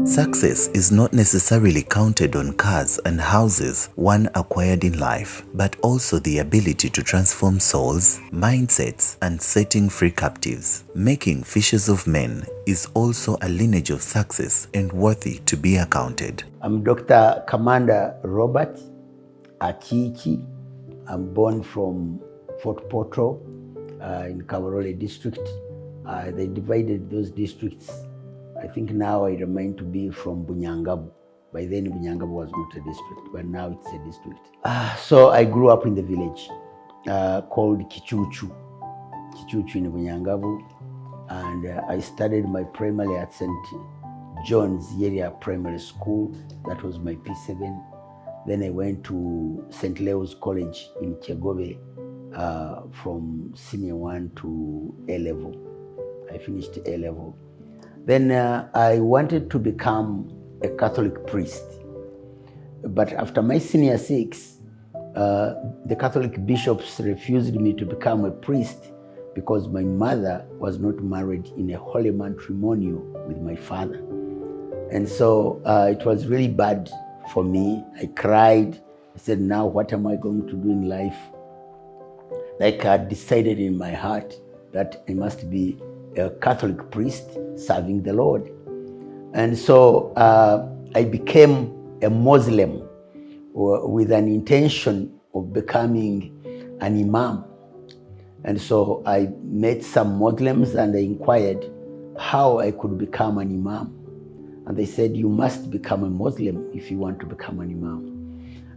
Success is not necessarily counted on cars and houses one acquired in life, but also the ability to transform souls, mindsets, and setting free captives. Making fishers of men is also a lineage of success and worthy to be accounted. I'm Dr. Commander Robert Achichi. I'm born from Fort Portal in Kabarole district. They divided those districts. I think now I remain to be from Bunyangabu. By then Bunyangabu was not a district, but now it's a district. So I grew up in the village called Kichuchu in Bunyangabu, and I studied my primary at St. John's area primary school. That was my P7. Then I went to St. Leo's College in Chegobe from senior 1 to A level. I finished A level. Then I wanted to become a Catholic priest. But after my senior 6, the Catholic bishops refused me to become a priest because my mother was not married in a holy matrimonial with my father. And so it was really bad for me. I cried. I said, now what am I going to do in life? Like I decided in my heart that I must be a Catholic priest serving the Lord. And so I became a Muslim with an intention of becoming an imam. And so I met some Muslims and I inquired how I could become an imam. And they said, you must become a Muslim if you want to become an imam.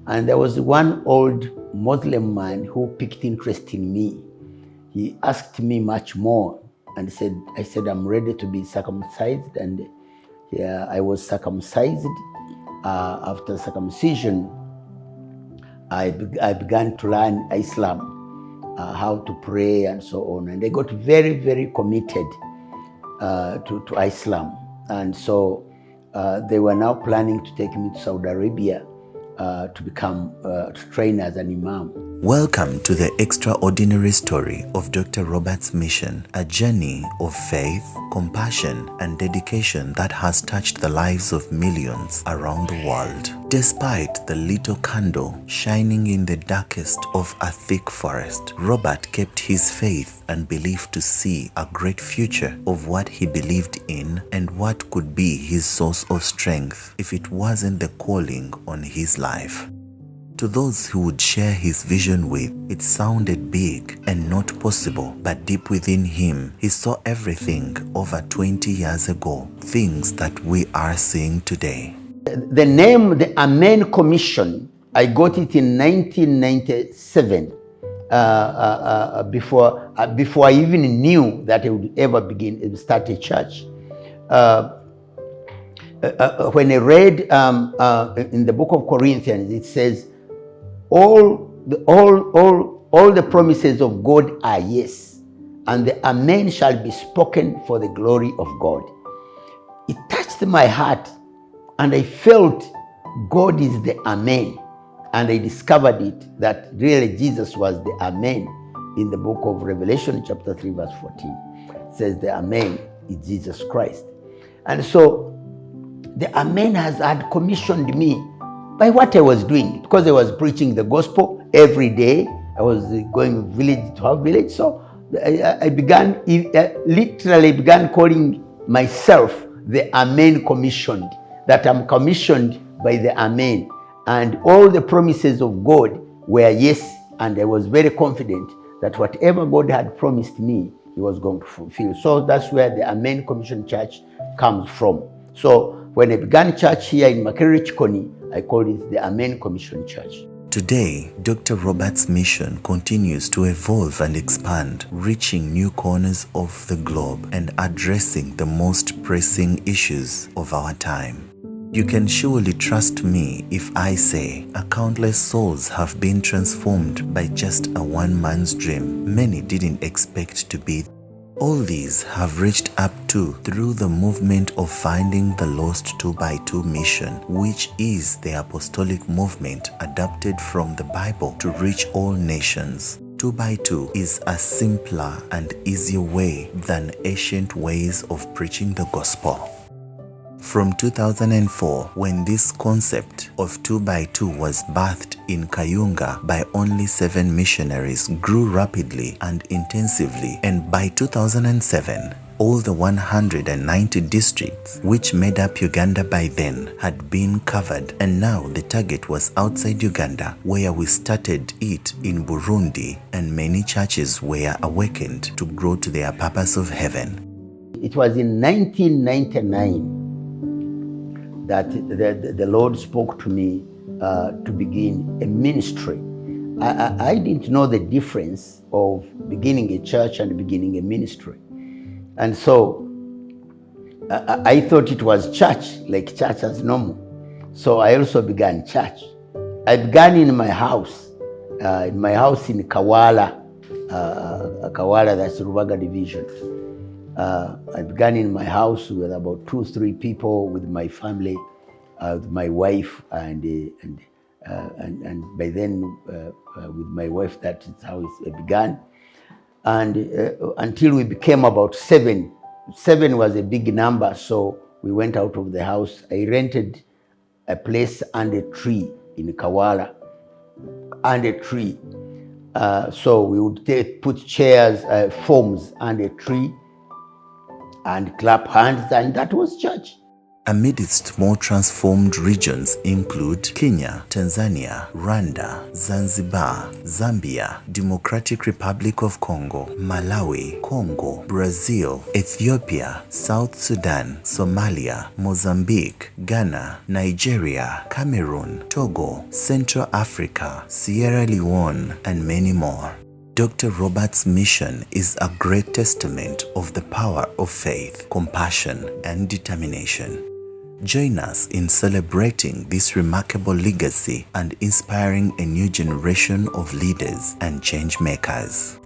And there was one old Muslim man who picked interest in me. He asked me much more and I said, I'm ready to be circumcised. And yeah, I was circumcised. After circumcision, I began to learn Islam, how to pray and so on. And I got very, very committed to Islam. And so they were now planning to take me to Saudi Arabia to train as an imam. Welcome to the extraordinary story of Dr. Robert's mission, a journey of faith, compassion, and dedication that has touched the lives of millions around the world. Despite the little candle shining in the darkest of a thick forest, Robert kept his faith and belief to see a great future of what he believed in and what could be his source of strength if it wasn't the calling on his life. To those who would share his vision with, it sounded big and not possible, but deep within him, he saw everything over 20 years ago, things that we are seeing today. The name, the Amen Commission, I got it in 1997, before I even knew that I would ever start a church. When I read in the book of Corinthians, it says, all the promises of God are yes, and the Amen shall be spoken for the glory of God. It touched my heart, and I felt God is the Amen. And I discovered it, that really Jesus was the Amen. In the book of Revelation, chapter 3, verse 14, it says the Amen is Jesus Christ. And so the Amen has had commissioned me by what I was doing, because I was preaching the gospel every day. I was going village to village. So I literally began calling myself the Amen commissioned, that I'm commissioned by the Amen. And all the promises of God were yes. And I was very confident that whatever God had promised me, he was going to fulfill. So that's where the Amen Commission Church comes from. So when I began church here in Makerere-Kikoni, I called it the Amen Commission Church. Today, Dr. Robert's mission continues to evolve and expand, reaching new corners of the globe and addressing the most pressing issues of our time. You can surely trust me if I say countless souls have been transformed by just a one man's dream many didn't expect to be. All these have reached up to through the movement of Finding the Lost 2x2 mission, which is the apostolic movement adapted from the Bible to reach all nations. 2x2 is a simpler and easier way than ancient ways of preaching the gospel. From 2004, when this concept of 2x2 was birthed in Kayunga by only 7 missionaries, grew rapidly and intensively, and by 2007, all the 190 districts which made up Uganda by then had been covered, and now the target was outside Uganda, where we started it in Burundi, and many churches were awakened to grow to their purpose of heaven. It was in 1999 that the Lord spoke to me to begin a ministry. I didn't know the difference of beginning a church and beginning a ministry. And so I thought it was church, like church as normal. So I also began church. I began in my house in Kawala, that's Rubaga division. I began in my house with about 2-3 people, with my family, with my wife, and by then with my wife, that is how it began. And until we became about 7. 7 was a big number, so we went out of the house. I rented a place under a tree in Kawala, under a tree. So we would put chairs, forms under a tree, and clap hands, and that was church. Amidst more transformed regions include Kenya, Tanzania, Rwanda, Zanzibar, Zambia, Democratic Republic of Congo, Malawi, Congo, Brazil, Ethiopia, South Sudan, Somalia, Mozambique, Ghana, Nigeria, Cameroon, Togo, Central Africa, Sierra Leone, and many more. Dr. Robert's mission is a great testament of the power of faith, compassion, and determination. Join us in celebrating this remarkable legacy and inspiring a new generation of leaders and change makers.